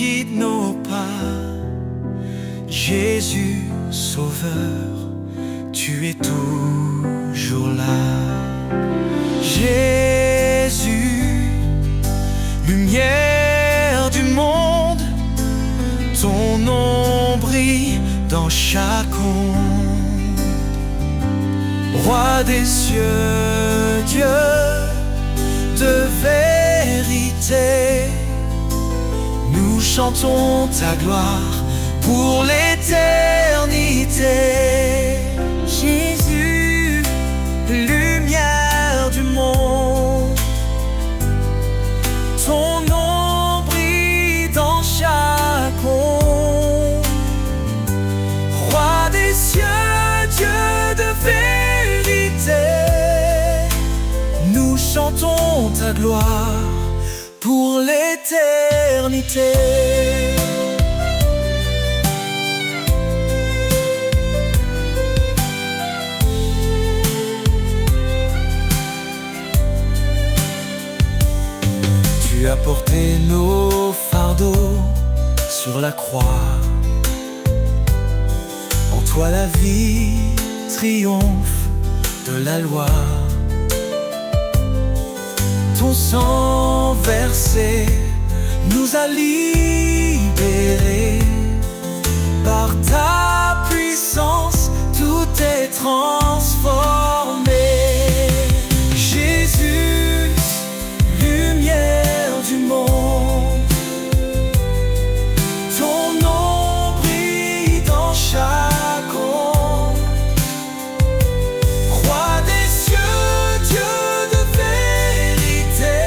guide nos pas. Jésus, Sauveur, tu es toujours là. Jésus, lumière du monde, ton nom brille dans chaque onde. Roi des cieux, Dieu de vérité, nous chantons ta gloire pour l'éternité. Jésus, lumière du monde, ton nom brille dans chaque onde. Roi des cieux, Dieu de vérité, nous chantons ta gloire pour l'éternité. Tu as porté nos fardeaux sur la croix. En toi la vie triomphe de la loi. Ton sang versé nous a libérés. Par ta puissance, tout est transformé. Jésus, lumière du monde, ton nom brille dans chaque onde. Roi des cieux, Dieu de vérité,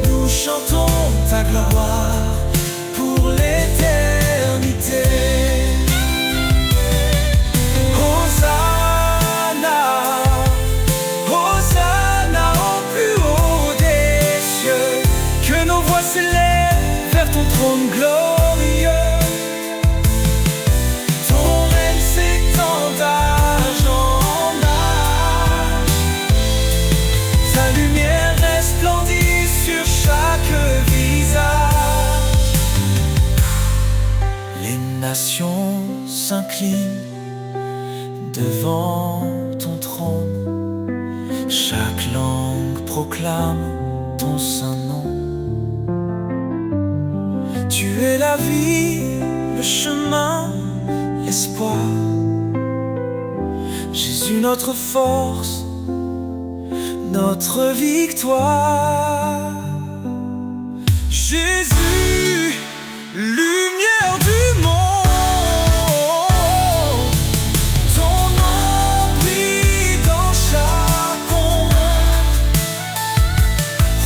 nous chantons ta gloire pour l'éternité. Hosanna, Hosanna au plus haut des cieux, que nos voix s'élèvent vers ton trône glorieux. Ton règne s'étend d'âge en âge, ta lumière resplendit sur chaque visage. Les nations s'inclinent devant ton trône, chaque langue proclame ton saint nom. Tu es la vie, le chemin, l'espoir. Jésus, notre force, notre victoire. Jésus, lumière du monde, ton nom brille dans chaque onde.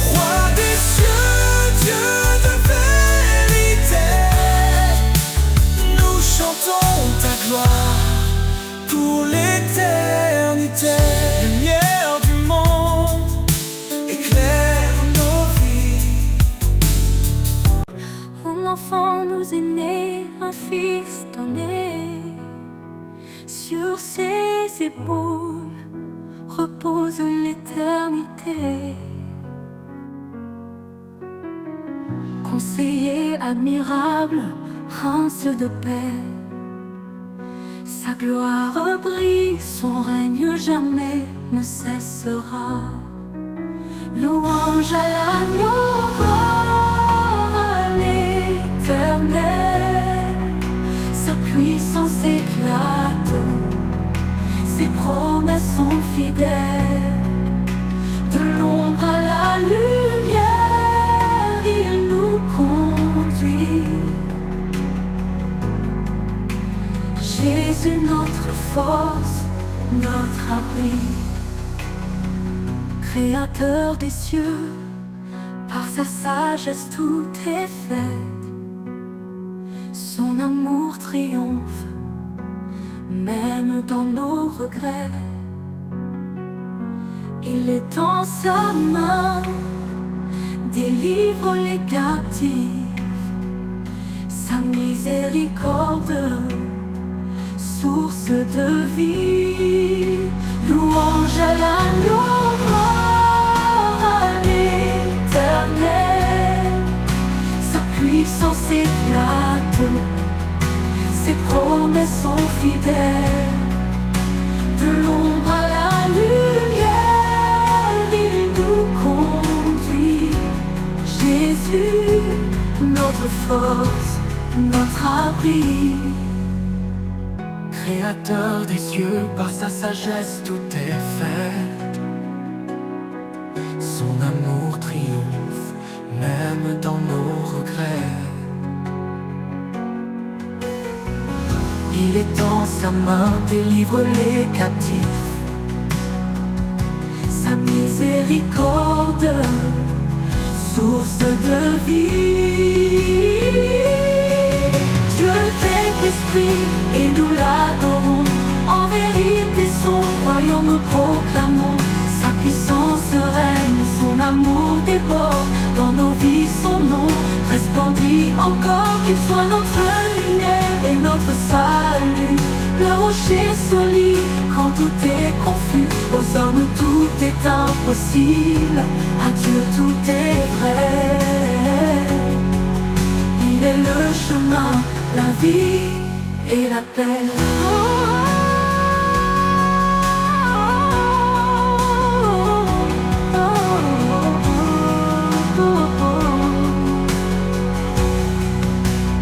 Roi des cieux, Dieu de vérité, nous chantons ta gloire pour l'éternité. Lumière du monde, éclaire nos vies. Un enfant nous est né, un fils donné. Sur ses épaules repose l'éternité. Conseiller admirable, prince de paix, sa gloire brille, son règne jamais ne cessera. Louange à l'agneau, gloire à l'Éternel. Sa puissance éclate, ses promesses sont fidèles. De l'ombre à la lumière, il nous conduit. Jésus, notre force, notre abri. Créateur des cieux, par sa sagesse tout est fait. Son amour triomphe, même dans nos regrets. Il est dans sa main, délivre les captifs. Sa miséricorde, source de vie. Louange à l'agneau, gloire à l'Éternel. Sa puissance puissance éclate, ses promesses sont fidèles. De l'ombre à la lumière, il nous conduit. Jésus, notre force, notre abri. Créateur des cieux, par sa sagesse tout est fait. Son amour triomphe, même dans nos regrets. Il étend sa main, délivre les captifs. Sa miséricorde, source de vie. Dieu est esprit et nous l'adorons. En vérité son royaume nous proclamons. Sa puissance règne, son amour déborde. Dans nos vies son nom resplendit encore. Qu'il soit notre lumière et notre salut, le rocher solide quand tout est confus. Aux hommes tout est impossible, à Dieu tout est vrai. Il est le chemin, la vie et la paix.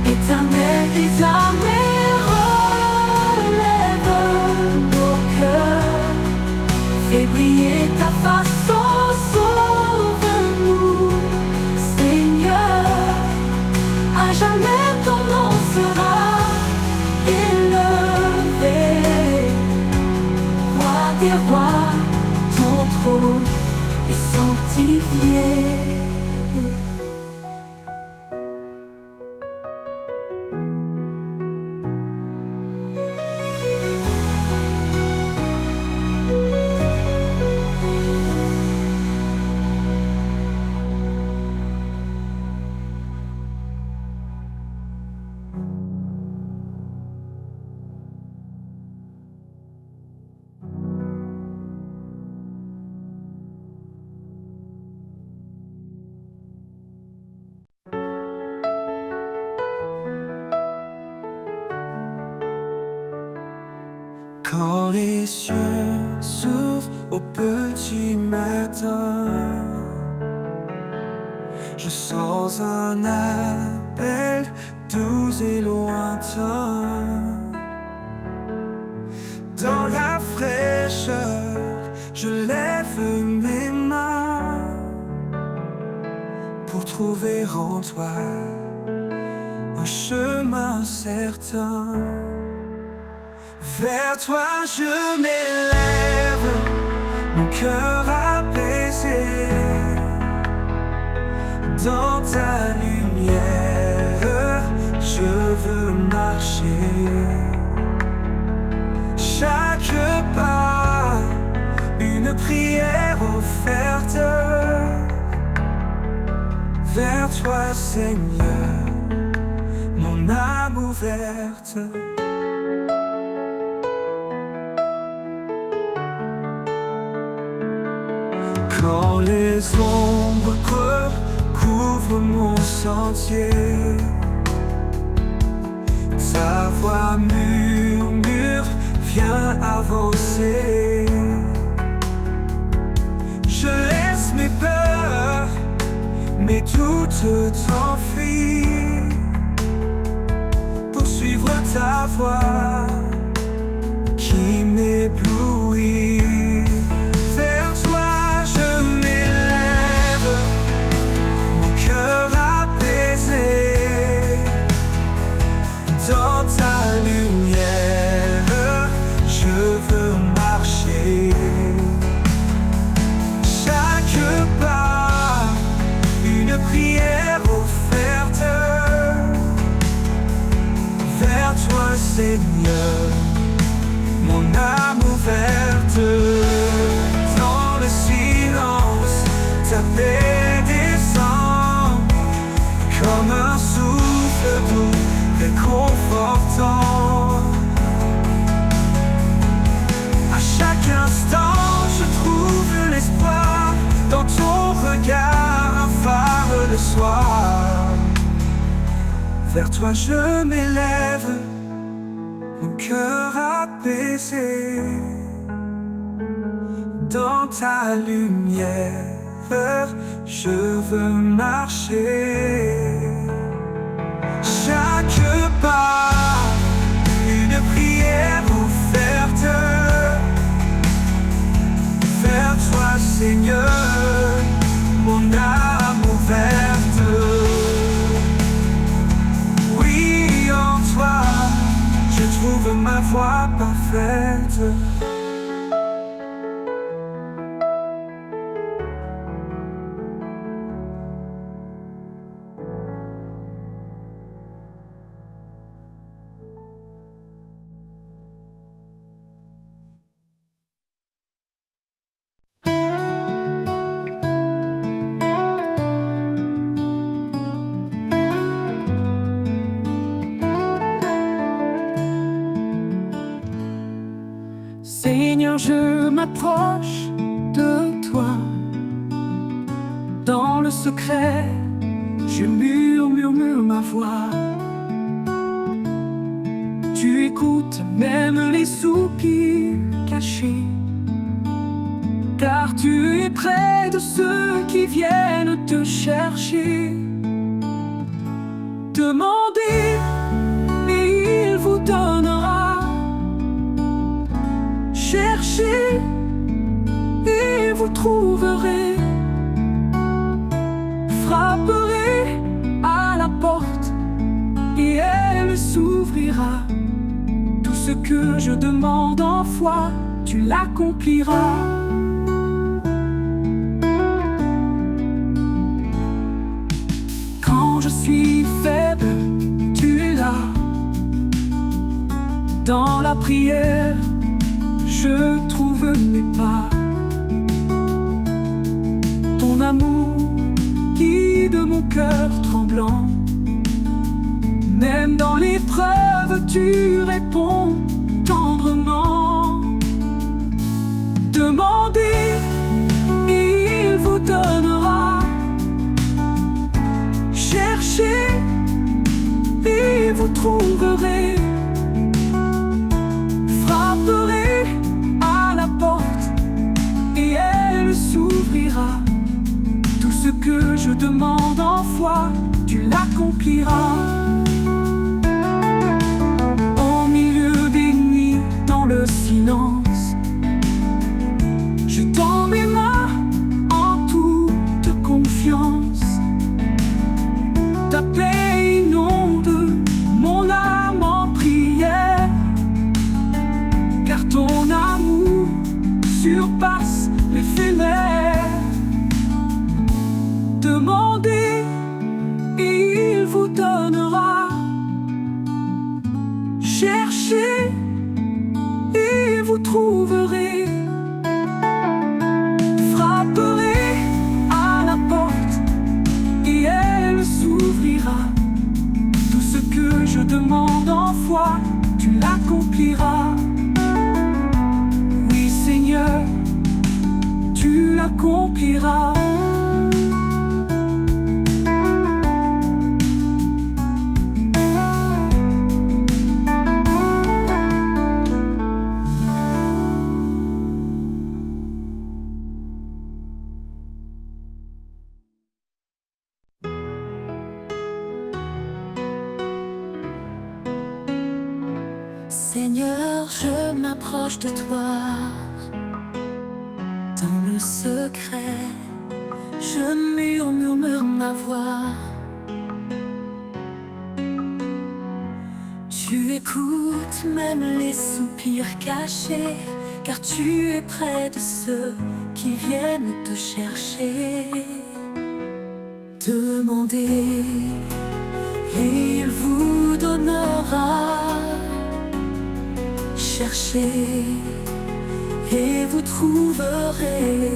Éternel des armées, relève nos cœurs. Fais briller ta face, oh, sauve-nous, Seigneur. À jamais ton nom sera élevé. Roi des rois, ton trône est sanctifié. Quand les cieux s'ouvrent au petit matin, je sens un appel doux et lointain. Dans la fraîcheur, je lève mes mains pour trouver en toi un chemin certain. Vers toi je m'élève, mon cœur apaisé. Dans ta lumière, je veux marcher. Chaque pas, une prière offerte. Vers toi Seigneur, mon âme ouverte. Quand les ombres couvrent mon sentier, ta voix murmure, viens avancer. Je laisse mes peurs, mes doutes t'enfuient, pour suivre ta voix qui m'éblouit. Dans ta lumière, je veux marcher. Chaque pas, une prière offerte. Vers toi Seigneur, Vers toi je m'élève, mon cœur apaisé. Dans ta lumière, je veux marcher. Chaque pas, une prière offerte. Vers toi, Seigneur, mon âme ouverte. Oui, en toi, je trouve ma voie parfaite. Seigneur, je m'approche de toi. Dans le secret, je murmure ma voix. Tu écoutes même les soupirs cachés, car tu es près de ceux qui viennent te chercher. Demandez et il vous donnera. Cherchez et vous trouverez. Frapperez à la porte et elle s'ouvrira. Tout ce que je demande en foi, tu l'accompliras. Quand je suis faible, tu es là. Dans la prière, je trouve mes pas. Ton amour guide mon cœur tremblant. Même dans l'épreuve, tu réponds tendrement. Demandez et il vous donnera. Cherchez et vous trouverez. Frapperez à la porte et elle s'ouvrira. Tout ce que je demande en foi, tu l'accompliras. Au milieu des nuits, dans le silence, je tends mes mains en toute confiance. Ta paix inonde mon âme en prière, car ton amour surpasse l'éphémère. Demandez et il vous donnera. Cherchez et vous trouverez. Frapperez à la porte et elle s'ouvrira. Tout ce que je demande en foi, tu l'accompliras. Oui, Seigneur, tu l'accompliras. Seigneur, je m'approche de toi. Dans le secret, je murmure ma voix. Tu écoutes même les soupirs cachés, car tu es près de ceux qui viennent te chercher. Demandez et il vous donnera. Cherchez et vous trouverez.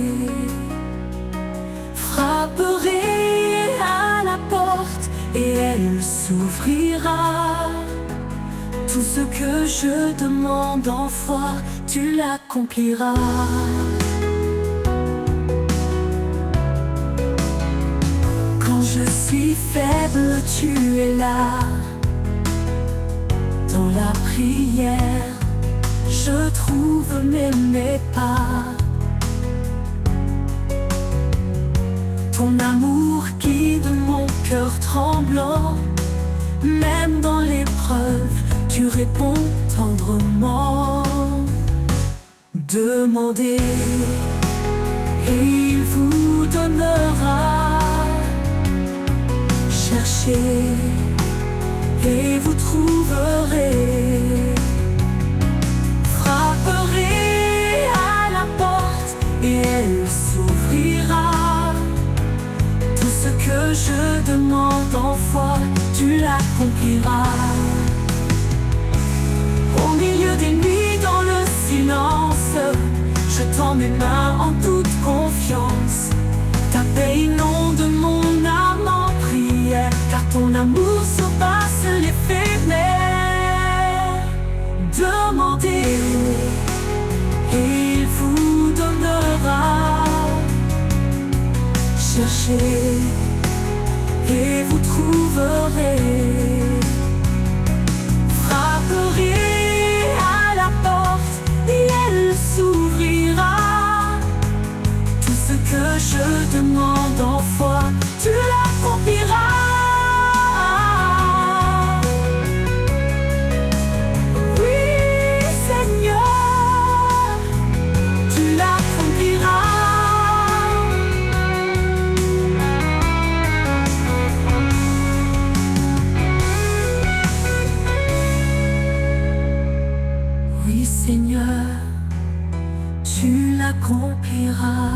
Frapperez à la porte et elle s'ouvrira. Tout ce que je demande en foi, tu l'accompliras. Quand je suis faible, tu es là. Dans la prière, je trouve mes pas. Ton amour guide mon cœur tremblant. Même dans l'épreuve, tu réponds tendrement. Demandez et il vous donnera. Cherchez et vous trouverez. Frapperez à la porte et elle s'ouvrira. Tout ce que je demande en foi, tu l'accompliras. Au milieu des nuits, dans le silence, je tends mes mains en toute confiance. Ta paix inonde mon âme en prière, car ton amour surpasse l'éphémère. Demandez et il vous donnera. Cherchez et vous trouverez. Frapperez à la porte et elle s'ouvrira. Tout ce que je demande en foi, tu l'accompliras. Oui, Seigneur, tu l'accompliras. Oui, Seigneur, tu l'accompliras.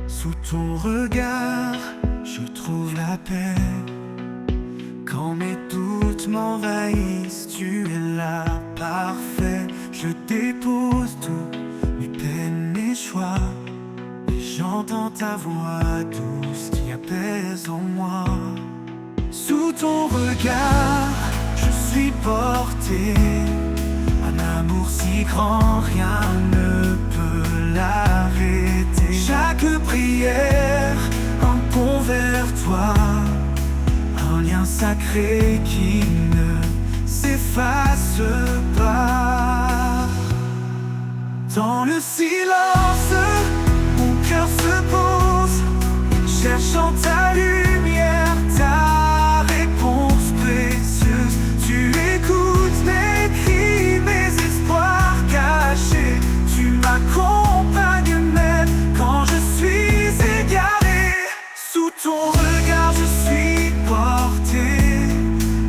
Sous ton regard, je trouve la paix. Quand mes doutes m'envahissent, tu es là, parfait. Je dépose tous mes peines, mes choix, et j'entends ta voix douce qui apaise en moi. Sous ton regard, je suis porté. Un amour si grand, rien ne peut l'arrêter. Chaque prière, un pont vers toi, un lien sacré qui ne s'efface pas. Dans le silence, mon cœur se pose, cherchant ta lumière, ta réponse précieuse. Tu écoutes mes cris, mes espoirs cachés. Tu m'accompagnes même quand je suis égaré. Sous ton regard, je suis porté.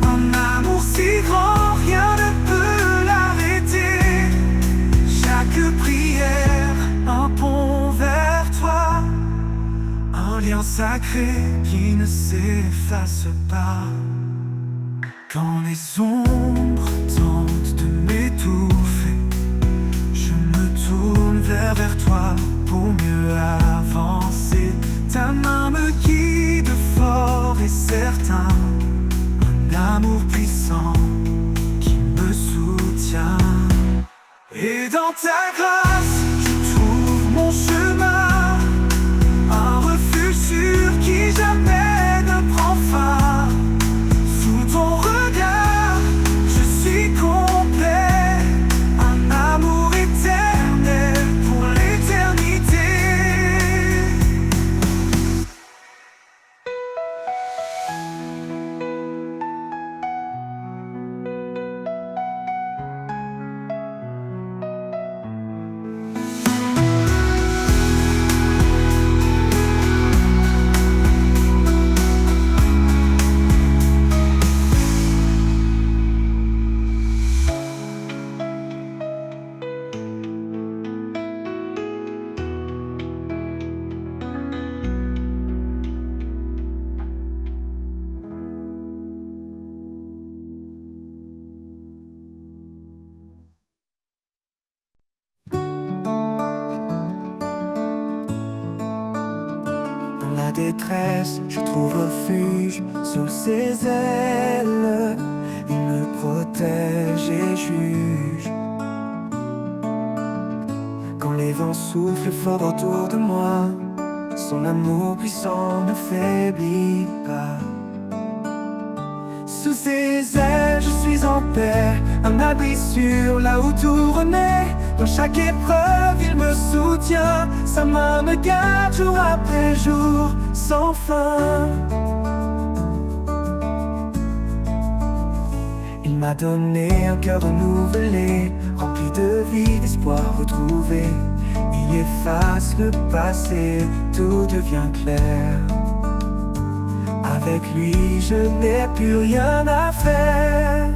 Un amour si grand, rien ne peut l'arrêter. Chaque prière, un pont vers toi, un lien sacré qui ne s'efface pas. Quand les ombres tentent de m'étouffer, je me tourne vers toi pour mieux avancer. Ta main me guide fort et certain, un amour puissant qui me soutient. Et dans ta grâce, je trouve mon chemin, un refuge sûr qui jamais ne prend fin. Sous ton regard, je suis complet, un amour éternel pour l'éternité. détresse, je trouve refuge sous ses ailes. Il me protège et juge. Quand les vents soufflent fort autour de moi, son amour puissant ne faiblit pas. Sous ses ailes, je suis en paix, un abri sûr là où tout renaît. Dans chaque épreuve, il me soutient, sa main me garde jour après jour, sans fin. Il m'a donné un cœur renouvelé, rempli de vie, d'espoir retrouvé. Il efface le passé, tout devient clair. Avec lui, je n'ai plus rien à faire.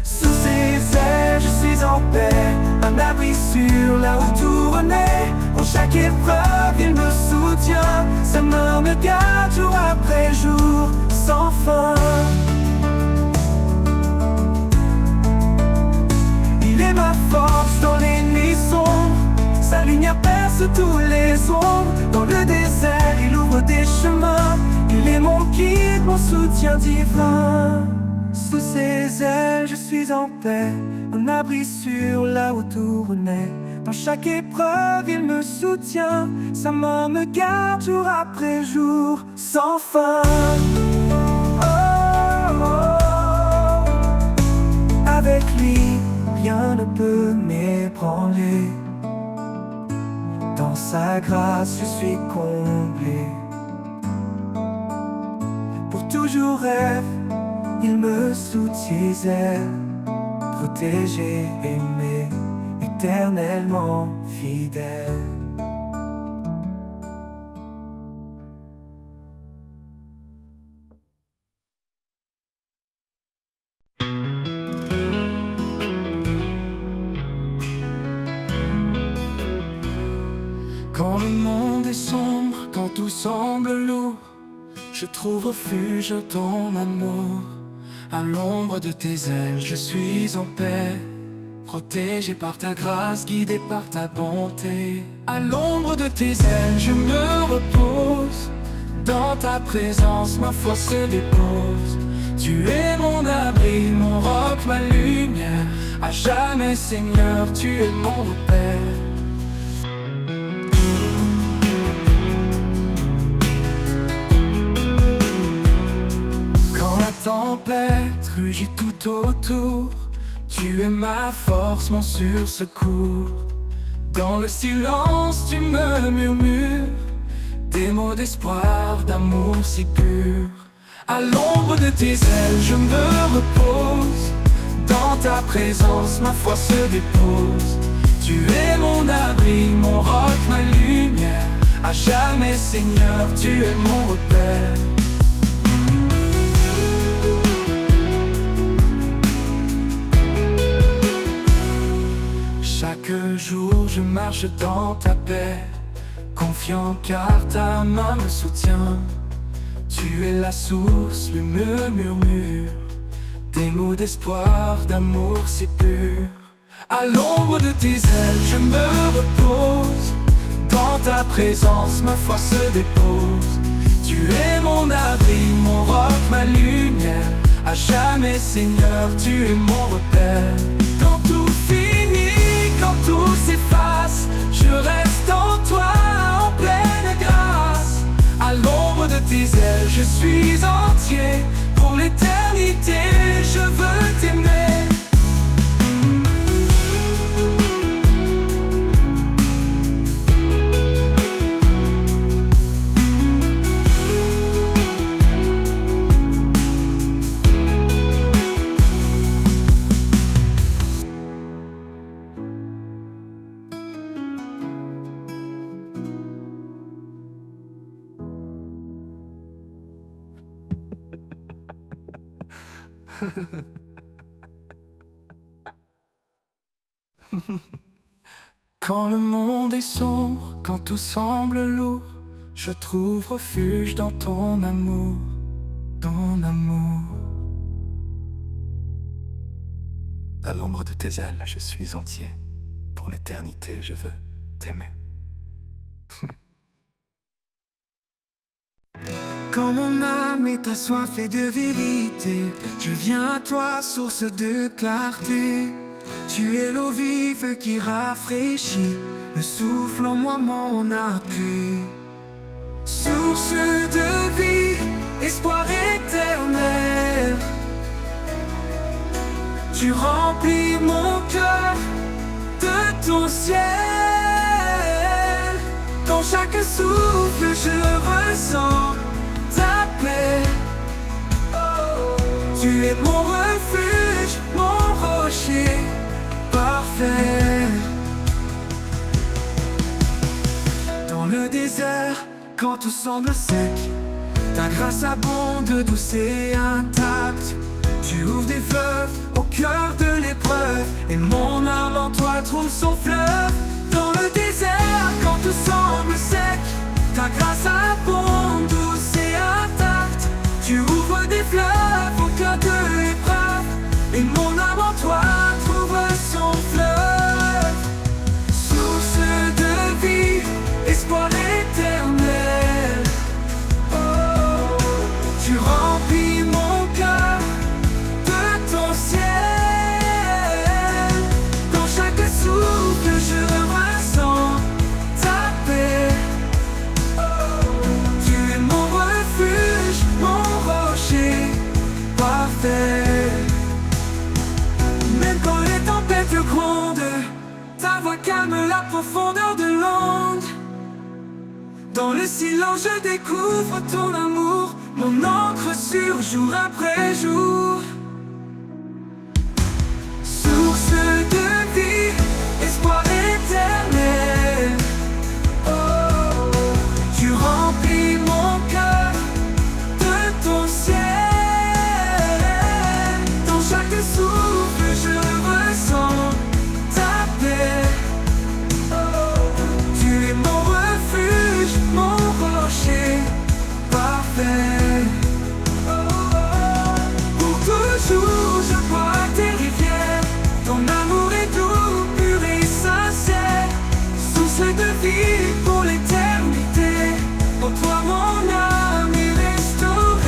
Sous ses ailes, je suis en paix, un abri sûr là où tout renaît. En chaque épreuve, il me soutient, sa main me garde jour après jour, sans fin. Il est ma force dans les nuits sombres, sa lumière perce tous les ombres. Dans le désert, il ouvre des chemins. Il est mon guide, mon soutien divin. Sous ses ailes, je suis en paix, un abri sûr là où tout renaît. Dans chaque épreuve, il me soutient, sa main me garde jour après jour, sans fin. Oh, oh. Avec lui, rien ne peut m'ébranler. Dans sa grâce, je suis comblé. Pour toujours rêve, il me soutient ses ailes, protégé, aimé, éternellement fidèle. Quand le monde est sombre, quand tout semble lourd, je trouve refuge dans ton amour. À l'ombre de tes ailes, je suis en paix, protégé par ta grâce, guidé par ta bonté. À l'ombre de tes ailes, je me repose. Dans ta présence, ma foi se dépose. Tu es mon abri, mon roc, ma lumière. À jamais, Seigneur, tu es mon repère. Tempête rugit tout autour, tu es ma force, mon sûr secours. Dans le silence, tu me murmures des mots d'espoir, d'amour si pur. À l'ombre de tes ailes, je me repose. Dans ta présence, ma foi se dépose. Tu es mon abri, mon roc, ma lumière. À jamais, Seigneur, tu es mon repère. Chaque jour je marche dans ta paix, confiant car ta main me soutient. Tu es la source, le murmure des mots d'espoir, d'amour si pur. À l'ombre de tes ailes je me repose. Dans ta présence ma foi se dépose. Tu es mon abri, mon roc, ma lumière. À jamais Seigneur, tu es mon repère. Quand tout finit, quand tout s'efface, je reste en toi en pleine grâce. À l'ombre de tes ailes, je suis entier. Pour l'éternité, je veux t'aimer. Quand le monde est sombre, quand tout semble lourd, je trouve refuge dans ton amour, ton amour. À l'ombre de tes ailes, je suis entier. Pour l'éternité, je veux t'aimer. Quand mon âme est assoiffée de vérité, je viens à toi, source de clarté. Tu es l'eau vive qui rafraîchit, le souffle en moi mon appui. Source de vie, espoir éternel, tu remplis mon cœur de ton ciel. Dans chaque souffle je ressens ta paix. Tu es mon refuge, mon rocher parfait. Dans le désert, quand tout semble sec, ta grâce abonde, douce et intacte. Tu ouvres des fleuves au cœur de l'épreuve, et mon âme en toi trouve son fleuve. Dans le désert, quand tout semble sec, ta grâce abonde, douce et intacte. Tu ouvres des fleuves au cœur de l'épreuve, et mon âme en toi trouve son fleuve. Source de vie, espoir éternel, tu remplis mon cœur de ton ciel. Dans chaque souffle je ressens ta paix. Tu es mon refuge, mon rocher parfait. Même quand les tempêtes grondent, ta voix calme la profondeur de l'onde. Dans le silence je découvre ton amour, mon encre sûre jour après jour. Source de vie, espoir éternel, tu remplis mon cœur de ton ciel. Dans chaque souffle je ressens ta paix. Tu es mon refuge, mon rocher parfait. Pour toujours je bois tes rivières, ton amour est doux, pur et sincère. Source de vie pour l'éternité, pour toi mon âme est restaurée.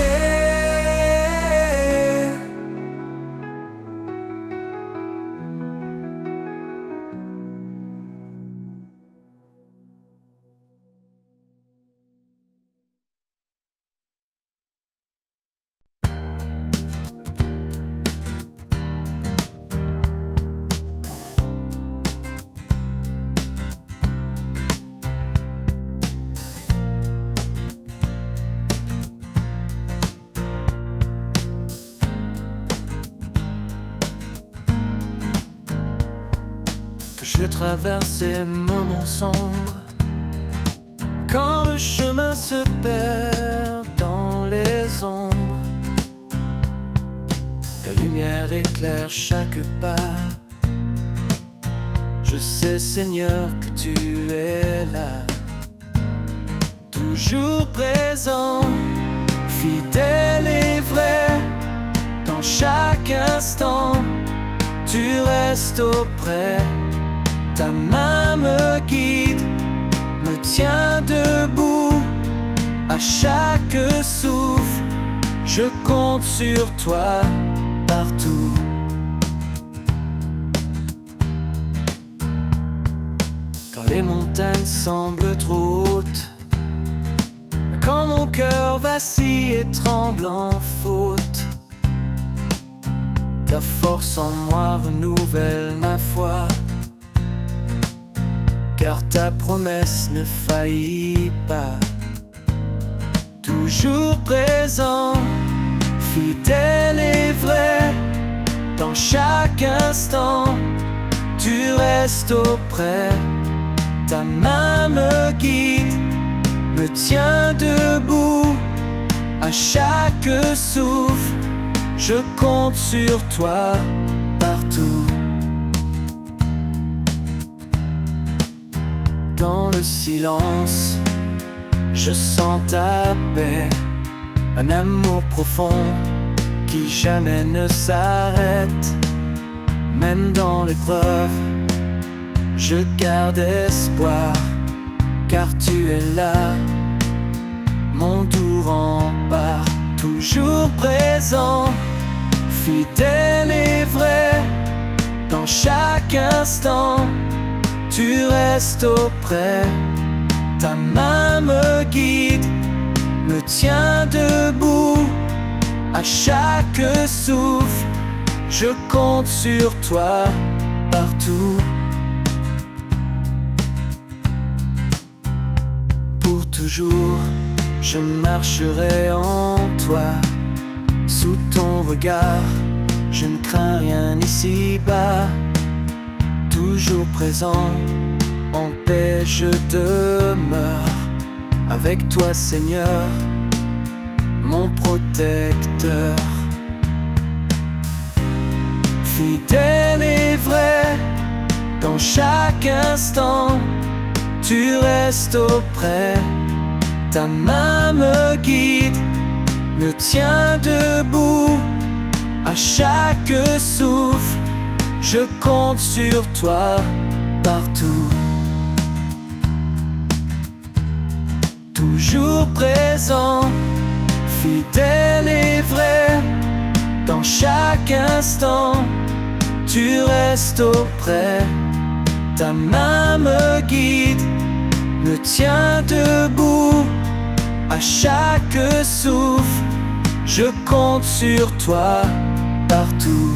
Je traverse ces moments sombres, quand le chemin se perd dans les ombres. Ta lumière éclaire chaque pas. Je sais, Seigneur, que tu es là, toujours présent, fidèle et vrai. Dans chaque instant, tu restes auprès. Ta main me guide, me tient debout. À chaque souffle, je compte sur toi partout. Quand les montagnes semblent trop hautes, quand mon cœur vacille et tremble en faute, ta force en moi renouvelle ma foi. Car ta promesse ne faillit pas. Toujours présent, fidèle et vrai. Dans chaque instant, tu restes auprès. Ta main me guide, me tient debout. À chaque souffle, je compte sur toi partout. Dans le silence, je sens ta paix, un amour profond qui jamais ne s'arrête. Même dans l'épreuve, je garde espoir, car tu es là, mon doux rempart, toujours présent, fidèle et vrai. Dans chaque instant, tu restes auprès. Ta main me guide, me tient debout. À chaque souffle, je compte sur toi partout. Pour toujours, je marcherai en toi. Sous ton regard, je ne crains rien ici-bas. Toujours présent, en paix je demeure. Avec toi Seigneur, mon protecteur. Fidèle et vrai, dans chaque instant, tu restes auprès. Ta main me guide, me tient debout. À chaque souffle, je compte sur toi partout. Toujours présent, fidèle et vrai. Dans chaque instant, tu restes auprès. Ta main me guide, me tient debout. À chaque souffle, je compte sur toi partout.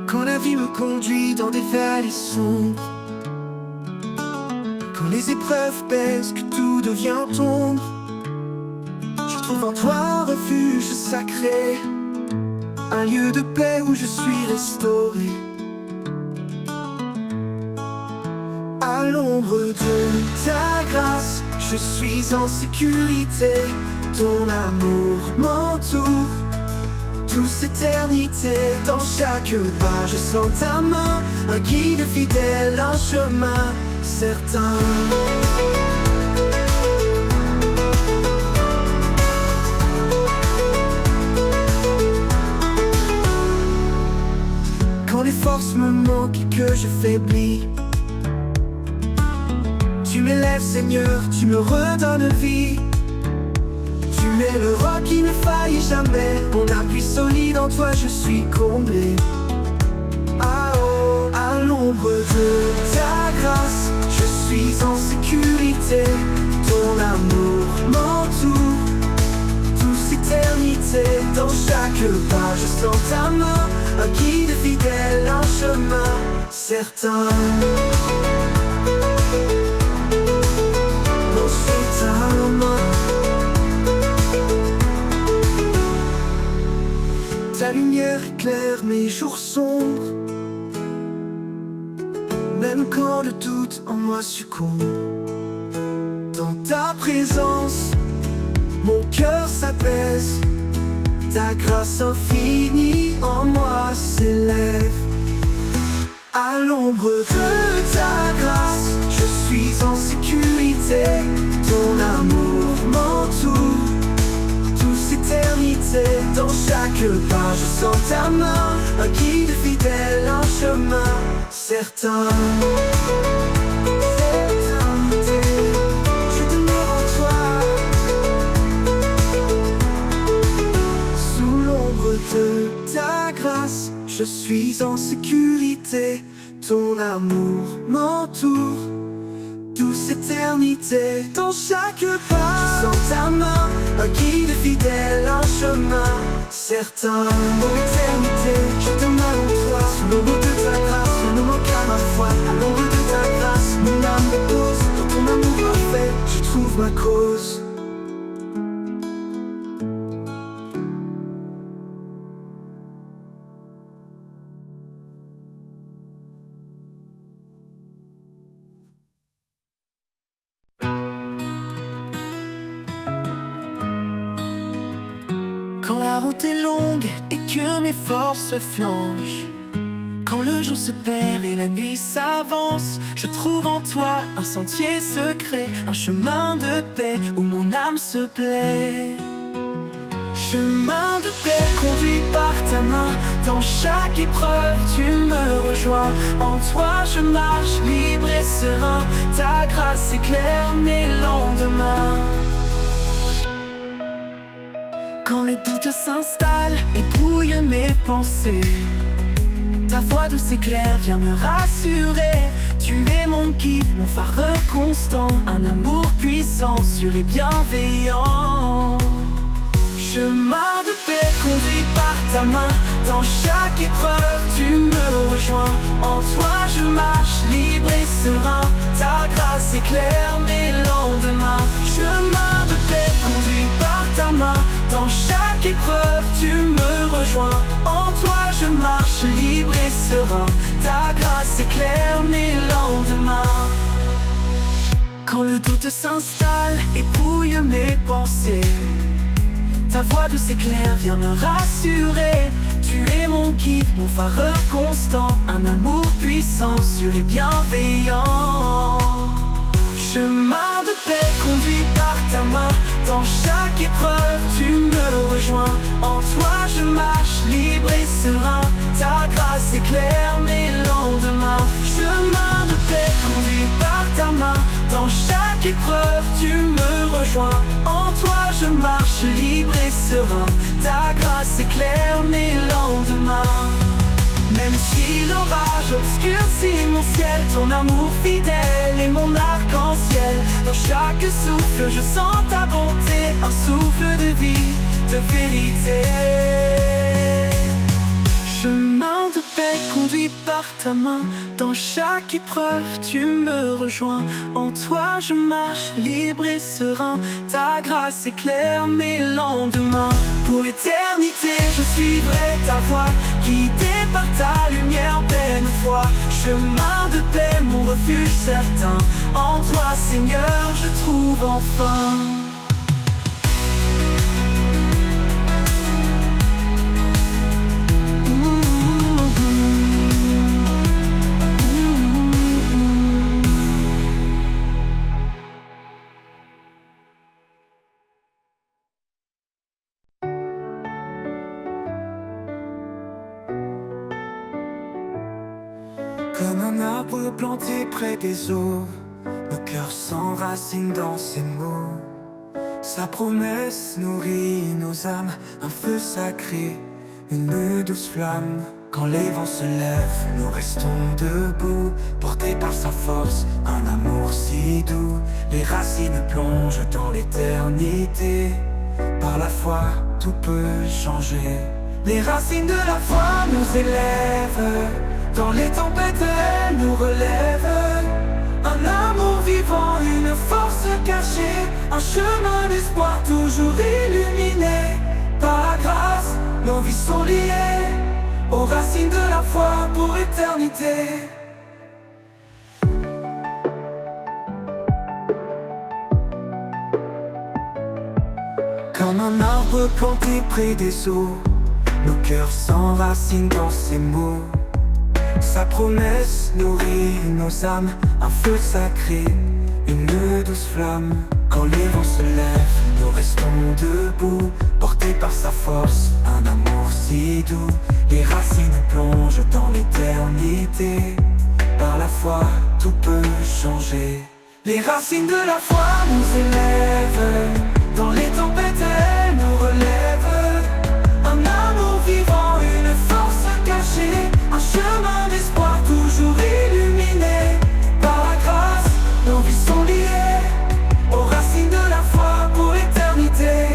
Quand la vie me conduit dans des vallées sombres, quand les épreuves pèsent, que tout devient ombre, je trouve en toi un refuge sacré, un lieu de paix où je suis restauré. À l'ombre de ta grâce, je suis en sécurité. Ton amour m'entoure, douce éternité. Dans chaque pas, je sens ta main, un guide fidèle, un chemin certain. Quand les forces me manquent et que je faiblis, tu m'élèves Seigneur, tu me redonnes vie. Tu es le roi qui ne faillit jamais, mon appui solide, en toi je suis comblé. Ah oh, à l'ombre de ta grâce, je suis en sécurité. Ton amour m'entoure, douce éternité. Dans chaque pas, je sens ta main, un guide fidèle, un chemin certain. Non, c'est ta main. Ta lumière éclaire mes jours sombres, même quand le doute en moi succombe. Dans ta présence, mon cœur s'apaise. Ta grâce infinie en moi s'élève. À l'ombre de ta grâce, je suis en sécurité. Ton amour m'entoure, douce éternité. Dans chaque pas, je sens ta main, un guide fidèle, un chemin certain. Je demeure en toi. Sous l'ombre de ta grâce, je suis en sécurité. Ton amour m'entoure, douce éternité. Dans chaque pas, je sens ta main, un guide fidèle, un chemin certain. Pour l'éternité, je demeure en toi. Sous l'ombre de ta grâce, je ne manque à ma foi. À l'ombre de ta grâce, mon âme repose. Dans ton amour parfait, je trouve ma cause. Quand la route est longue et que mes forces flanchent, Quand le jour se perd et la nuit s'avance, je trouve en toi un sentier secret, un chemin de paix où mon âme se plaît. Chemin de paix conduit par ta main, dans chaque épreuve tu me rejoins. En toi je marche libre et serein, ta grâce éclaire mes lendemains. Quand le doute s'installe et brouille mes pensées, ta voix douce et claire vient me rassurer. Tu es mon guide, mon phare constant, un amour puissant, sûr et bienveillant. Chemin de paix conduit par ta main, dans chaque épreuve tu me rejoins. En toi je marche libre et serein, ta grâce éclaire mes lendemains. Chemin de paix conduit par ta main, dans chaque épreuve tu me rejoins. En toi je marche libre et serein, ta grâce éclaire mes lendemains. Quand le doute s'installe et brouille mes pensées, ta voix douce et claire vient me rassurer. Tu es mon guide, mon phare constant, un amour puissant, sûr et bienveillant. Chemin de paix conduit par ta main, dans chaque épreuve tu me rejoins. En toi je marche libre et serein, ta grâce éclaire mes lendemains. Chemin de paix conduit par ta main, dans chaque épreuve tu me rejoins. En toi je marche libre et serein, ta grâce éclaire mes lendemains. Même si l'orage obscurcit mon ciel, ton amour fidèle est mon arc-en-ciel. Dans chaque souffle je sens ta bonté, un souffle de vie, de vérité. Chemin de paix conduit par ta main, dans chaque épreuve tu me rejoins. En toi je marche libre et serein, ta grâce éclaire mes lendemains. Pour l'éternité je suivrai ta voie, guidé par ta lumière pleine foi. Chemin de paix mon refuge certain, en toi Seigneur je trouve enfin. Comme un arbre planté près des eaux, le cœur s'enracine dans ses mots. Sa promesse nourrit nos âmes, un feu sacré, une douce flamme. Quand les vents se lèvent, nous restons debout, portés par sa force, un amour si doux. Les racines plongent dans l'éternité, par la foi tout peut changer. Les racines de la foi nous élèvent, dans les tempêtes elles nous relèvent. Un amour vivant, une force cachée, un chemin d'espoir toujours illuminé. Par la grâce, nos vies sont liées aux racines de la foi pour éternité. Comme un arbre planté près des eaux, nos cœurs s'enracinent dans ses mots. Sa promesse nourrit nos âmes, un feu sacré, une douce flamme. Quand les vents se lèvent, nous restons debout, portés par sa force, un amour si doux. Les racines plongent dans l'éternité, par la foi tout peut changer. Les racines de la foi nous élèvent, dans les tempêtes elles nous relèvent. Un amour vivant, une force cachée, un chemin d'espoir toujours illuminé. Par la grâce, nos vies sont liées aux racines de la foi pour éternité.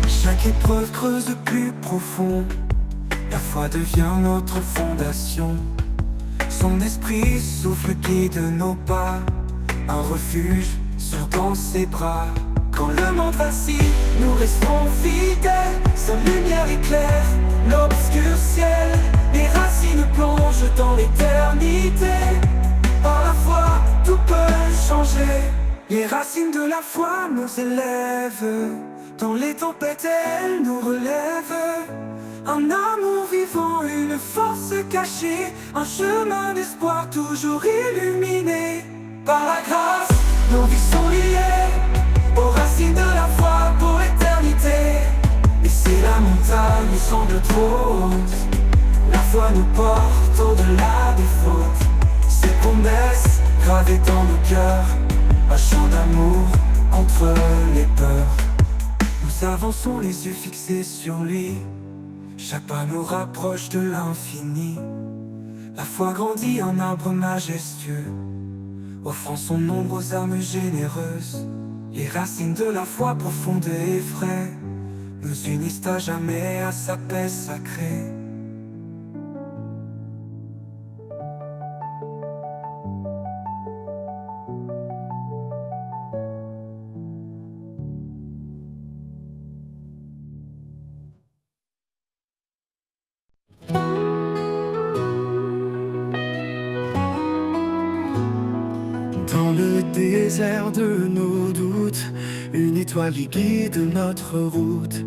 Chaque épreuve creuse de plus profond, la foi devient notre fondation. Son esprit souffle, guide nos pas, un refuge sûr dans ses bras. Quand le monde vacille, nous restons fidèles, sa lumière éclaire l'obscur ciel. Les racines plongent dans l'éternité, par la foi tout peut changer. Les racines de la foi nous élèvent, dans les tempêtes elles nous relèvent. Un amour vivant, une force cachée, un chemin d'espoir toujours illuminé. Par la grâce, nos vies sont liées aux racines de la foi pour l'éternité. Et si la montagne nous semble trop haute, la foi nous porte au-delà des fautes. Ces promesses gravées dans nos cœurs, un chant d'amour entre les peurs. Nous avançons les yeux fixés sur lui, chaque pas nous rapproche de l'infini. La foi grandit en arbre majestueux, offrant son ombre aux âmes généreuses. Les racines de la foi profonde et vraie nous unissent à jamais à sa paix sacrée. Dans le désert de nos doutes, une étoile qui guide notre route.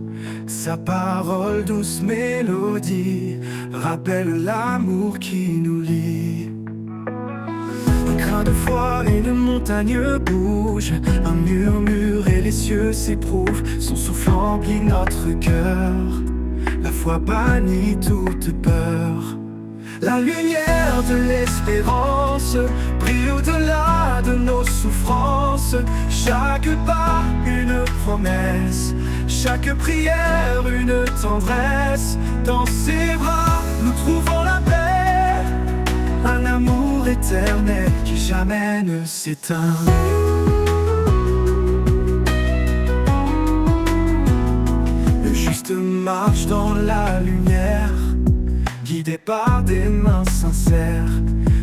Sa parole, douce mélodie, rappelle l'amour qui nous lie. Un grain de foi et une montagne bouge, un murmure et les cieux s'éprouvent. Son souffle remplit notre cœur, la foi bannit toute peur. La lumière de l'espérance brille au-delà de nos souffrances. Chaque pas, une promesse, chaque prière, une tendresse. Dans ses bras, nous trouvons la paix, un amour éternel qui jamais ne s'éteint. Le juste marche dans la lumière, guidé par des mains sincères.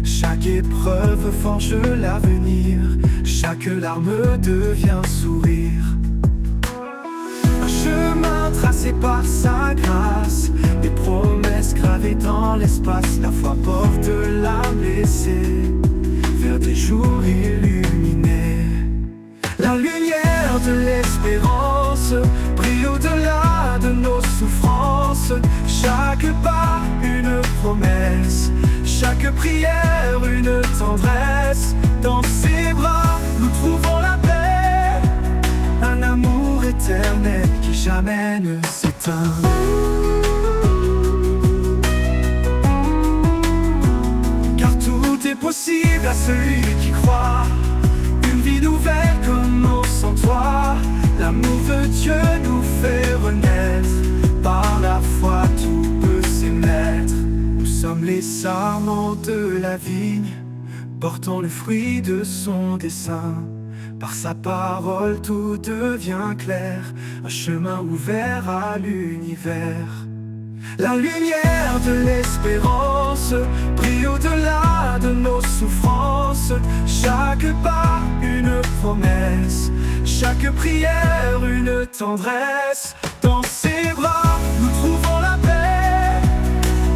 Chaque épreuve forge l'avenir, chaque larme devient sourire. Un chemin tracé par sa grâce, des promesses gravées dans l'espace. La foi porte l'âme blessée vers des jours illuminés. La lumière de l'espérance brille au-delà de nos souffrances. Chaque pas, une promesse, chaque prière, une tendresse. Dans ses bras, nous trouvons la paix, un amour éternel qui jamais ne s'éteint. Car tout est possible à celui qui croit, une vie nouvelle commence en toi. L'amour de Dieu nous fait renaître, par la foi tout peut s'émettre. Nous sommes les sarments de la vigne, portant le fruit de son dessein. Par sa parole tout devient clair, un chemin ouvert à l'univers. La lumière de l'espérance brille au-delà de nos souffrances. Chaque pas, une promesse, chaque prière, une tendresse. Dans ses bras, nous trouvons la paix,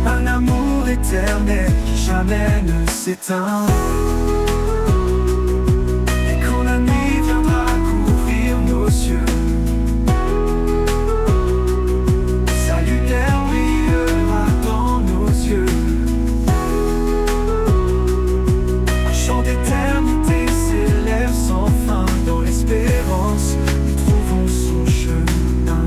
un amour éternel qui jamais ne s'éteint. Et quand la nuit viendra couvrir nos yeux, sa lumière brillera dans nos yeux. Un chant d'éternité s'élève sans fin. Dans l'espérance, nous trouvons son chemin.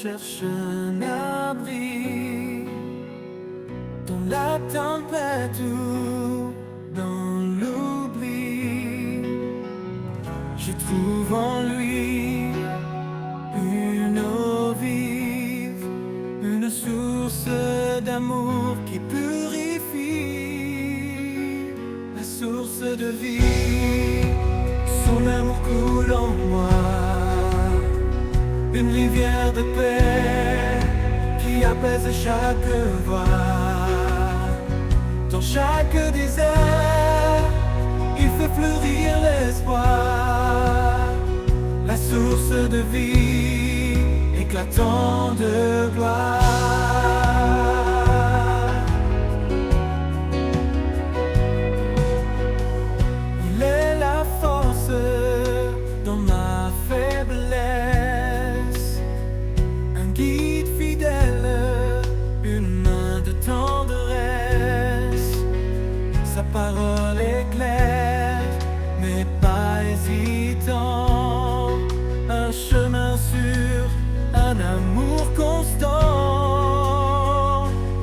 cherche un abri dans la tempête ou dans l'oubli. trouve en lui une eau vive, une source d'amour qui purifie, la source de vie. Son amour coule en moi, une rivière de paix qui apaise chaque voix. Dans chaque désert, il fait fleurir l'espoir, la source de vie éclatant de gloire. Il est la force dans ma faiblesse, un guide fidèle, une main de tendresse. Sa parole est claire, mais pas hésitant, un chemin sûr, un amour constant,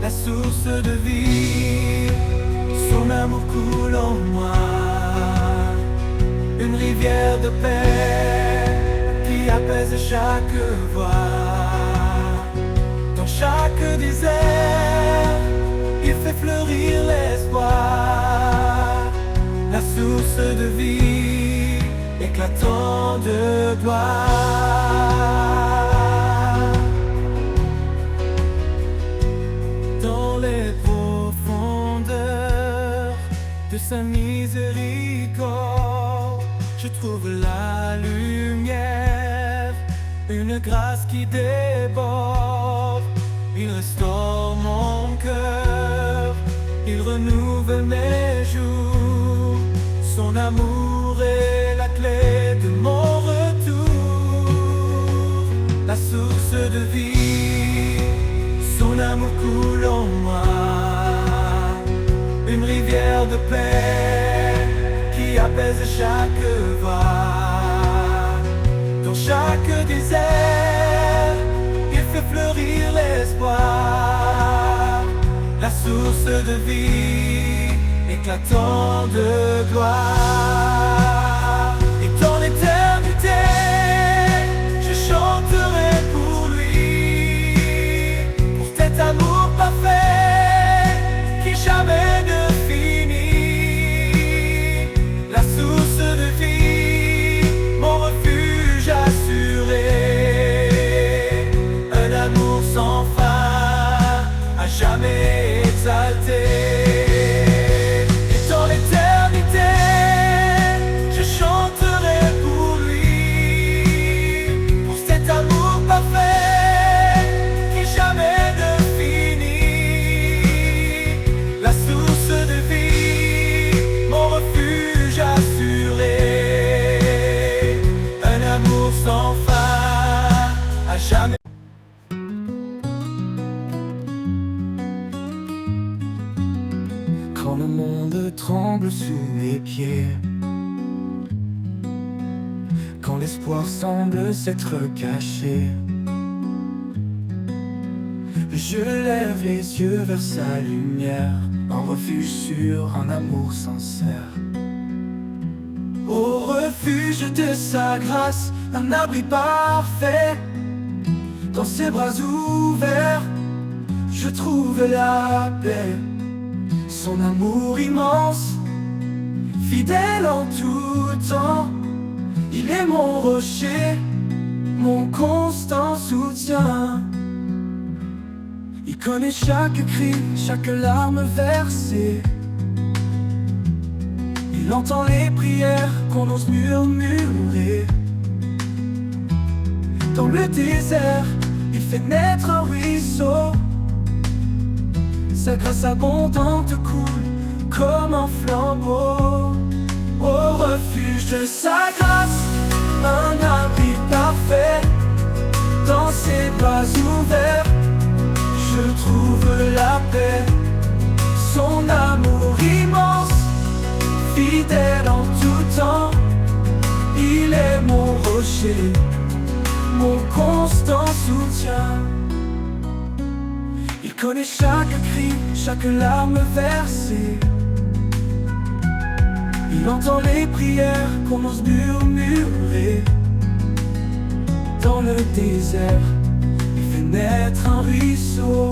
la source de vie. Son amour coule en moi, une rivière de paix qui apaise chaque voix. Dans chaque désert, il fait fleurir l'espoir, la source de vie éclatant de gloire. Dans les profondeurs de sa miséricorde, je trouve la lumière, une grâce qui déborde. Il restaure mon cœur, il renouvelle mes jours. Son amour est la clé de mon retour, la source de vie. Son amour coule en moi, une rivière de paix qui apaise chaque voix. Dans chaque désert, il fait fleurir l'espoir, la source de vie éclatant de gloire. Et dans l'éternité, je chanterai pour lui, pour cet amour parfait qui jamais ne finit, la source de vie, mon refuge assuré, un amour sans fin, à jamais exalté. Sans fin, à jamais. Quand le monde tremble sous mes pieds, quand l'espoir semble s'être caché, je lève les yeux vers sa lumière, un refuge sûr, un amour sincère. Au refuge de sa grâce, un abri parfait, dans ses bras ouverts, je trouve la paix. Son amour immense, fidèle en tout temps, il est mon rocher, mon constant soutien. Il connaît chaque cri, chaque larme versée. Il entend les prières qu'on ose murmurer. Dans le désert, il fait naître un ruisseau. Sa grâce abondante coule comme un flambeau. Au refuge de sa grâce, un abri parfait, dans ses bras ouverts, je trouve la paix. Son amour immense, fidèle en tout temps, il est mon rocher, mon constant soutien. Il connaît chaque cri, chaque larme versée. Il entend les prières qu'on ose murmurer. Dans le désert, il fait naître un ruisseau.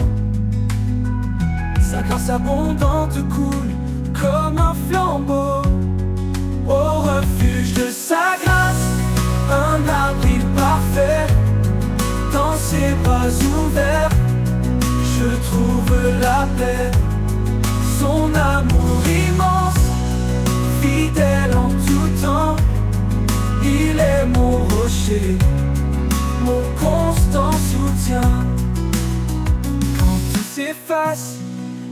Sa grâce abondante coule comme un flambeau. Au refuge de sa grâce, un abri parfait. Dans ses bras ouverts, je trouve la paix. Son amour immense, fidèle en tout temps. Il est mon rocher, mon constant soutien. Quand tout s'efface,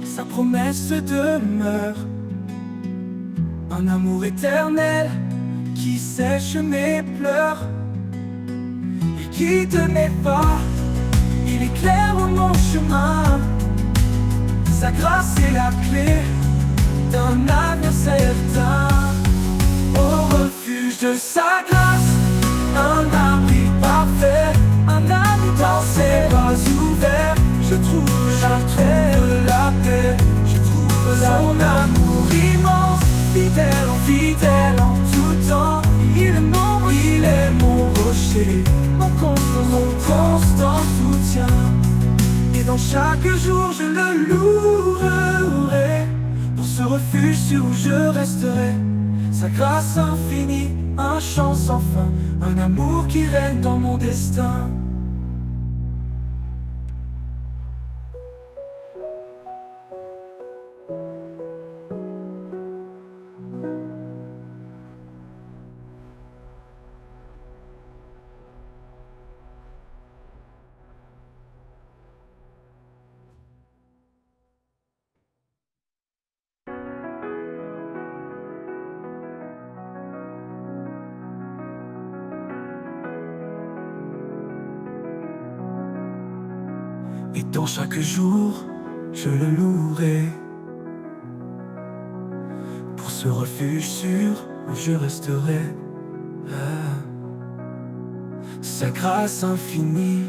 sa promesse demeure. Un amour éternel qui sèche mes pleurs. Il guide mes pas, il éclaire mon chemin. Sa grâce est la clé d'un avenir certain. Au refuge de sa grâce, un abri parfait. Un abri dans ses bras ouverts. Je trouve la paix. Je trouve son amour immense. Fidèle en tout temps. Il est mon rocher, mon constant soutien. Et dans chaque jour je le louerai. Pour ce refuge sûr où je resterai. Sa grâce infinie, un chant sans fin. Un amour qui règne dans mon destin. Et dans chaque jour, je le louerai. Pour ce refuge sûr où je resterai. Sa grâce infinie.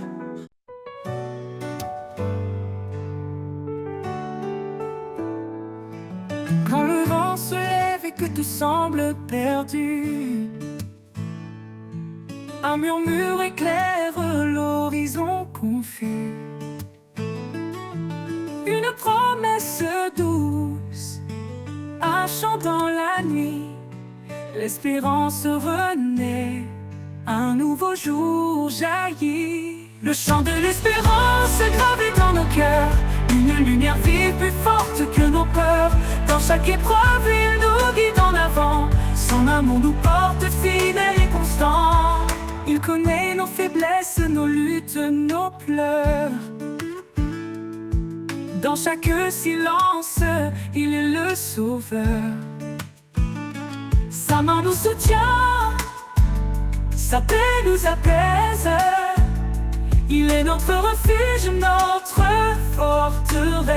Quand le vent se lève et que tout semble perdu, un murmure éclaire l'horizon confus. Une promesse douce, un chant dans la nuit. L'espérance renaît, un nouveau jour jaillit. Le chant de l'espérance gravé dans nos cœurs. Une lumière vive plus forte que nos peurs. Dans chaque épreuve il nous guide en avant. Son amour nous porte fidèles et constants. Il connaît nos faiblesses, nos luttes, nos pleurs. Dans chaque silence, il est le sauveur. Sa main nous soutient, sa paix nous apaise. Il est notre refuge, notre forteresse.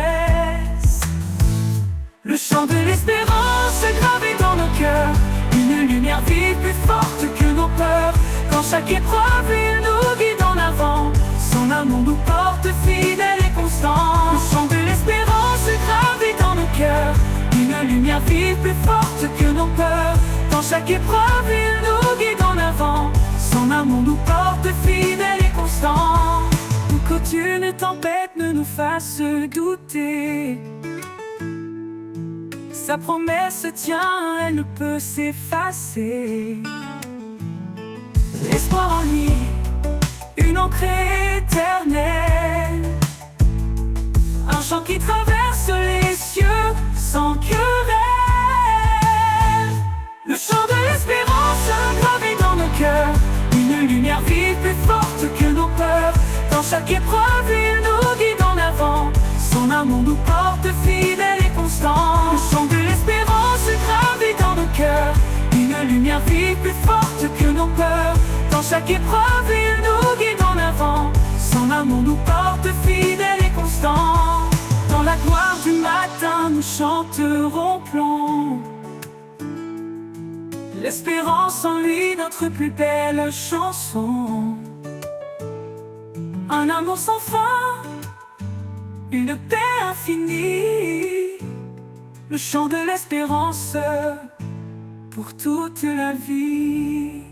Le chant de l'espérance gravé dans nos cœurs. Une lumière vive plus forte que nos peurs. Dans chaque épreuve, il nous guide en avant. Son amour nous porte fidèles et constants. Le chant de l'espérance gravé dans nos cœurs. Une lumière vive plus forte que nos peurs. Dans chaque épreuve, il nous guide en avant. Son amour nous porte fidèles et constants. Pour qu'aucune tempête ne nous fasse douter. Sa promesse tient, elle ne peut s'effacer. L'espoir en lui, une encre éternelle. Un chant qui traverse les cieux sans querelle. Le chant de l'espérance gravé dans nos cœurs. Une lumière vive plus forte que nos peurs. Dans chaque épreuve, il nous guide en avant. Son amour nous porte fidèles et constants. Le chant de l'espérance gravé dans nos cœurs. Une lumière vive plus forte que nos peurs. Dans chaque épreuve, il nous guide en avant. Son amour nous porte fidèles et constants. Dans la gloire du matin, nous chanterons plomb. L'espérance en lui, notre plus belle chanson. Un amour sans fin, une paix infinie. Le chant de l'espérance pour toute la vie.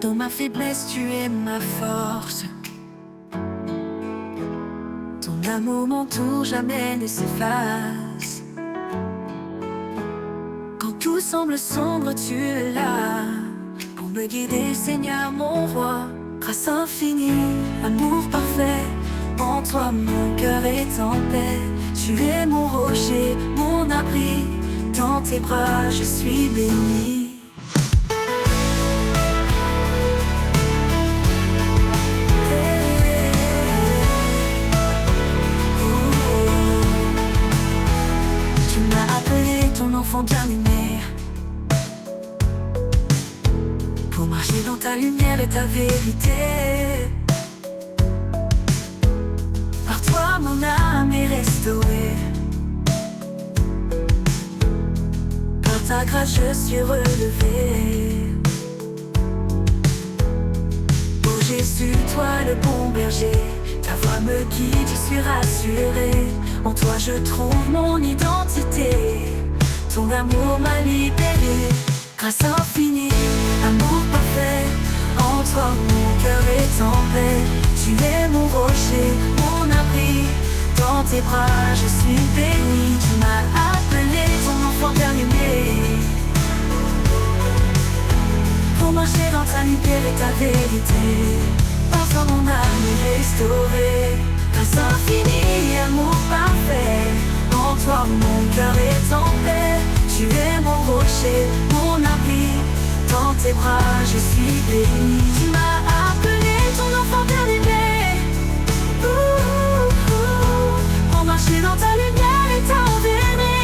Dans ma faiblesse, tu es ma force. Ton amour m'entoure, jamais ne s'efface. Quand tout semble sombre, tu es là pour me guider, Seigneur mon roi. Grâce infinie, amour parfait, en toi mon cœur est en paix. Tu es mon rocher, mon abri, dans tes bras je suis béni. Enfant bien-aimé, pour marcher dans ta lumière et ta vérité. Par toi mon âme est restaurée, par ta grâce je suis relevé. Oh Jésus, toi le bon berger, ta voix me guide, je suis rassuré. En toi je trouve mon identité. Ton amour m'a libéré, grâce infinie, amour parfait. En toi mon cœur est en paix. Tu es mon rocher, mon abri, dans tes bras je suis béni. Tu m'as appelé ton enfant bien-aimé, pour marcher dans ta lumière et ta vérité. Par toi mon âme est restaurée, grâce infinie, amour parfait. En toi mon cœur est en paix. Tu es mon rocher, mon abri, dans tes bras je suis béni. Tu m'as appelé ton enfant bien-aimé, pour marcher dans ta lumière et ta vérité.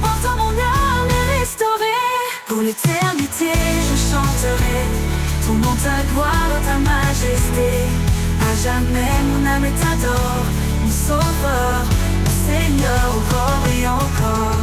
En toi mon âme est restaurée. Pour l'éternité je chanterai ton nom, ta gloire, ta majesté. À jamais mon âme t'adore, mon sauveur, mon Seigneur, encore et encore.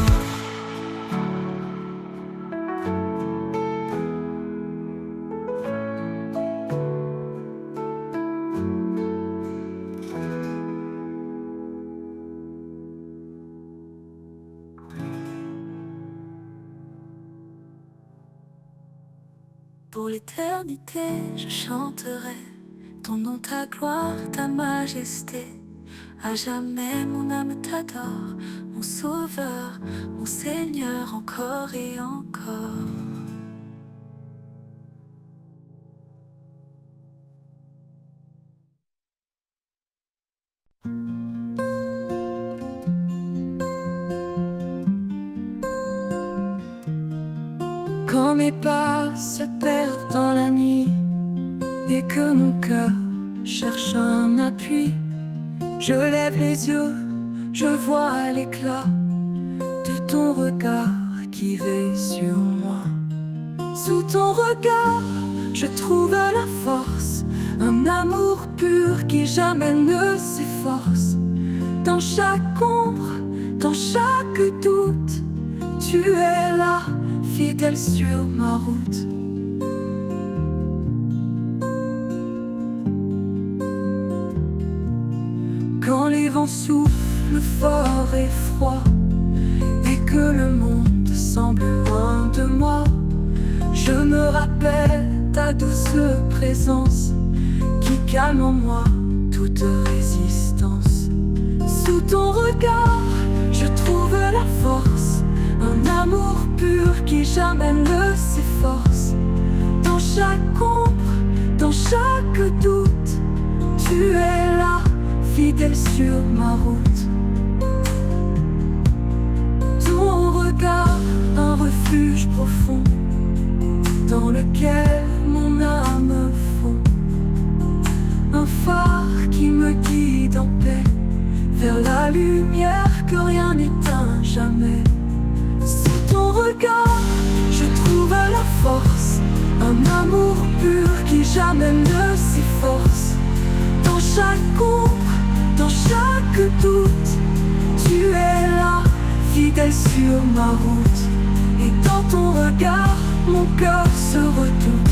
Pour l'éternité, je chanterai ton nom, ta gloire, ta majesté. À jamais mon âme t'adore, mon sauveur, mon Seigneur, encore et encore. Quand mes pas se perdent dans la nuit et que mon cœur cherche un appui, je lève les yeux, je vois l'éclat de ton regard qui veille sur moi. Sous ton regard, je trouve la force, un amour pur qui jamais ne s'efforce. Dans chaque ombre, dans chaque doute, tu es là, fidèle sur ma route. Quand les vents soufflent fort et froid et que le monde semble loin de moi, je me rappelle ta douce présence qui calme en moi toute résistance. Sous ton regard, je trouve la force, un amour pur qui jamais ne s'efforce. Dans chaque ombre, dans chaque doute, tu es là, fidèle sur ma route. Ton regard, un refuge profond dans lequel mon âme fond. Un phare qui me guide en paix vers la lumière que rien n'éteint jamais. Sous ton regard, je trouve la force, un amour pur qui jamais ne s'efforce. chaque ombre, dans chaque doute, tu es là, fidèle sur ma route. Et dans ton regard, mon cœur se redoute.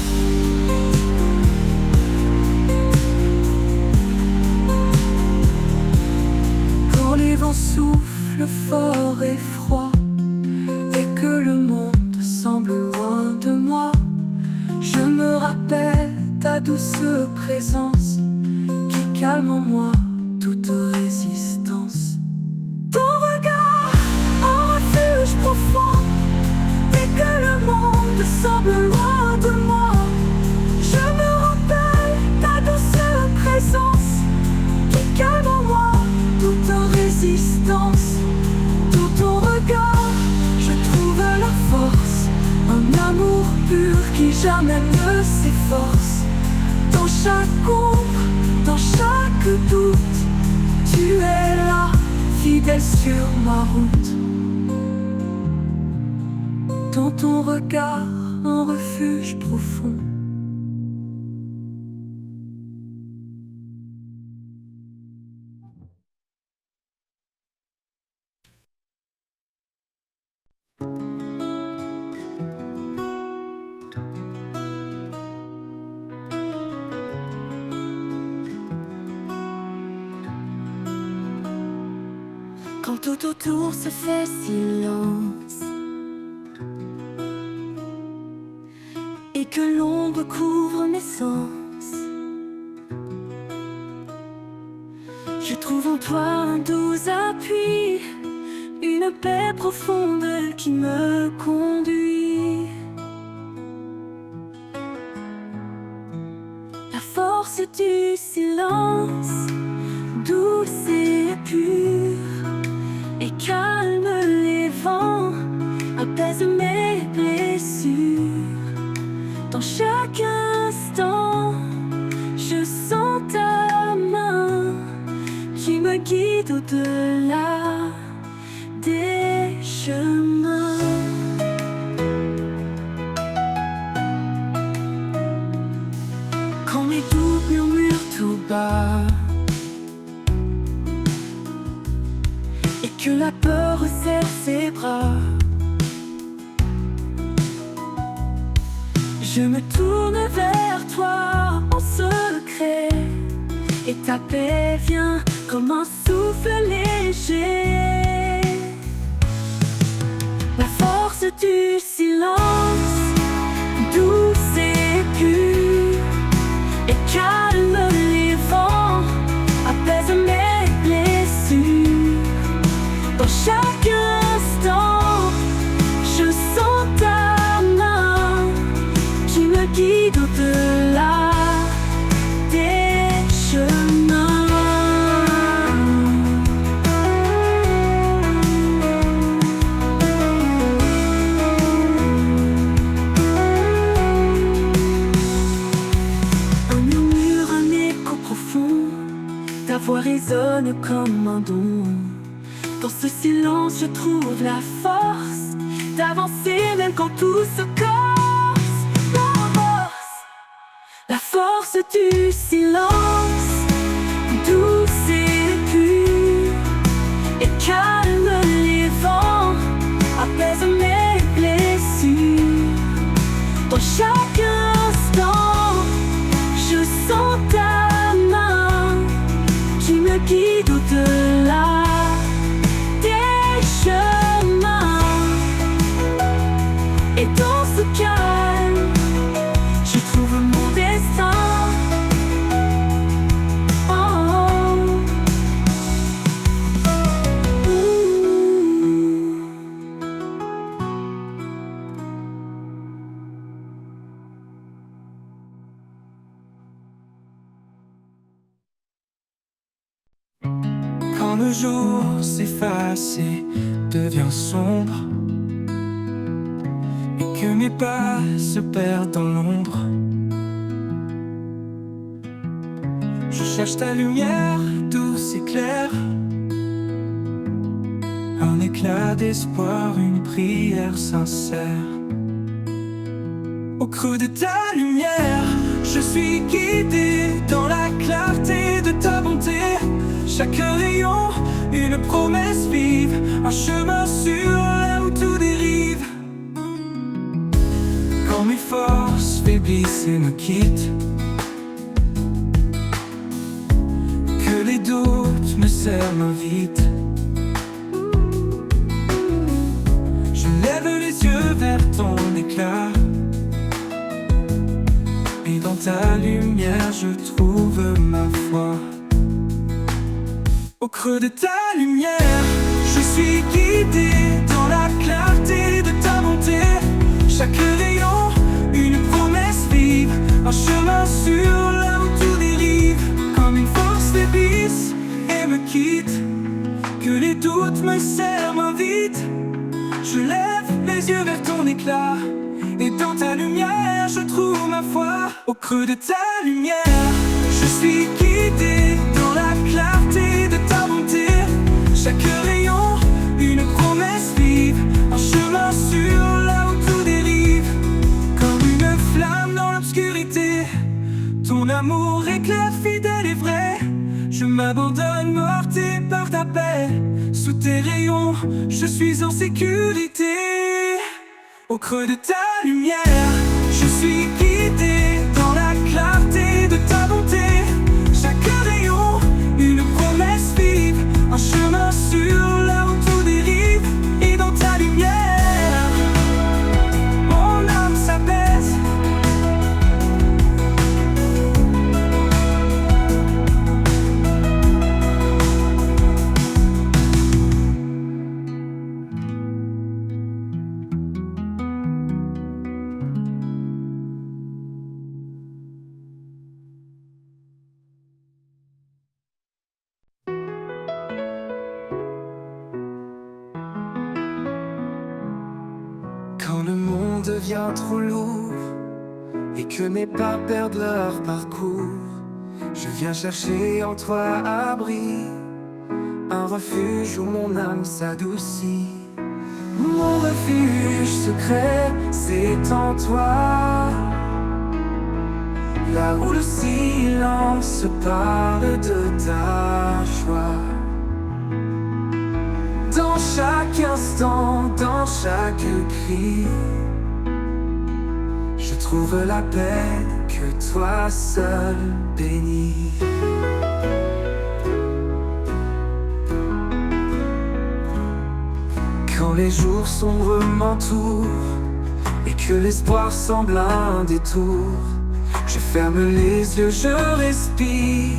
Quand les vents soufflent fort et froid, et que le monde semble loin de moi, je me rappelle ta douce présence qui calme en moi toute résistance. Ton regard, un refuge profond, et que le monde semble loin de moi, je me rappelle ta douce présence qui calme en moi toute résistance. Dans ton regard, je trouve la force, un amour pur qui jamais ne s'efforce. Dans chaque ombre, dans chaque doute, tu es là, fidèle sur ma route. Dans ton regard, un refuge profond. Quand tout autour se fait silence et que l'ombre couvre mes sens, je trouve en toi un doux appui, une paix profonde qui me conduit. La force du silence, douce et pure, et calme les vents, apaise mes blessures. Dans chaque instant, je sens ta main qui me guide au-delà des chemins. Quand mes doutes murmurent tout bas et que la peur resserre ses bras, je me tourne vers toi en secret, et ta paix vient comme un souffle léger. La force du silence, douce et pure, et calme les vents, apaise mes blessures. Dans chaque instant, je sens ta main qui me guide au-delà des chemins. Un murmure, un écho profond, ta voix résonne comme un don. Dans ce silence, je trouve la force d'avancer même quand tout se corse. La force du silence, douce et pure, et calme les vents, apaise mes blessures. Dans chaque instant, je sens ta main qui me guide au-delà des chemins. Et dans ce calme, je trouve mon destin. Oh, oh. Quand le jour s'efface et devient sombre, et que mes pas se perdent dans l'ombre, je cherche ta lumière douce et claire, un éclat d'espoir, une prière sincère. Au creux de ta lumière, je suis guidé dans la clarté de ta Chaque rayon, une promesse vive, un chemin sûr là où tout dérive. Quand mes forces faiblissent et me quittent, que les doutes me serrent vite, je lève les yeux vers ton éclat, et dans ta lumière je trouve ma foi. Au creux de ta lumière, je suis guidé dans la clarté de ta bonté. Chaque rayon, une promesse vive, un chemin sûr là où tout dérive. Comme une force faiblisse et me quitte, que les doutes me serrent m'invitent, je lève les yeux vers ton éclat, et dans ta lumière je trouve ma foi. Au creux de ta lumière, je suis guidé dans la clarté de ta bonté. Chaque rayon, une promesse vive, un chemin sûr là où tout dérive. Comme une flamme dans l'obscurité, ton amour éclaire fidèle et vrai. Je m'abandonne porté par ta paix. Sous tes rayons, je suis en sécurité. Au creux de ta lumière, je suis guidé dans la clarté de ta bonté. Chaque rayon, une promesse vive, un chemin sûr là où tout dérive. Et dans ta lumière, mon âme s'apaise. Quand le monde devient trop lourd et que mes pas perdent leur parcours, je viens chercher en toi abri, un refuge où mon âme s'adoucit. Mon refuge secret, c'est en toi, là où le silence parle de ta joie. Dans chaque instant, dans chaque cri, je trouve la paix que toi seul bénis. Quand les jours sombres m'entourent et que l'espoir semble un détour, je ferme les yeux, je respire,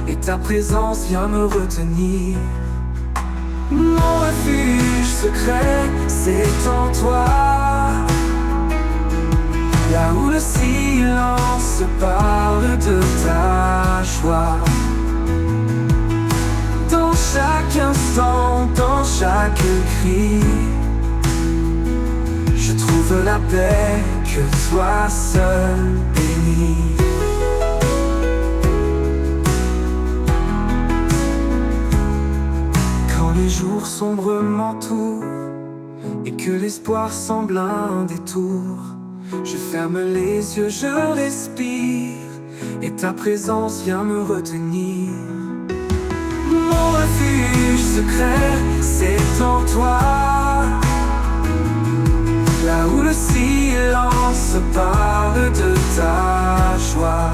et ta présence vient me retenir. Mon refuge secret, c'est en toi, là où le silence parle de ta joie. Dans chaque instant, dans chaque cri, je trouve la paix que toi seul bénis. Les jours sombres m'entourent et que l'espoir semble un détour, je ferme les yeux, je respire, et ta présence vient me retenir. Mon refuge secret, c'est en toi, là où le silence parle de ta joie.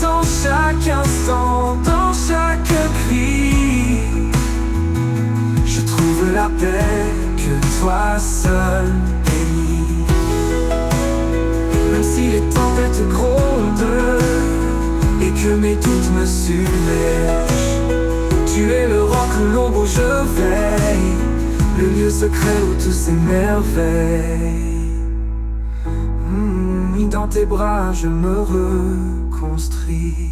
Dans chaque instant, dans chaque cri, je trouve la paix que toi seul bénis. Même si les tempêtes grondent et que mes doutes me submergent, tu es le roc, l'ombre où je veille, le lieu secret où tout s'émerveille. Dans tes bras je me reconstruis.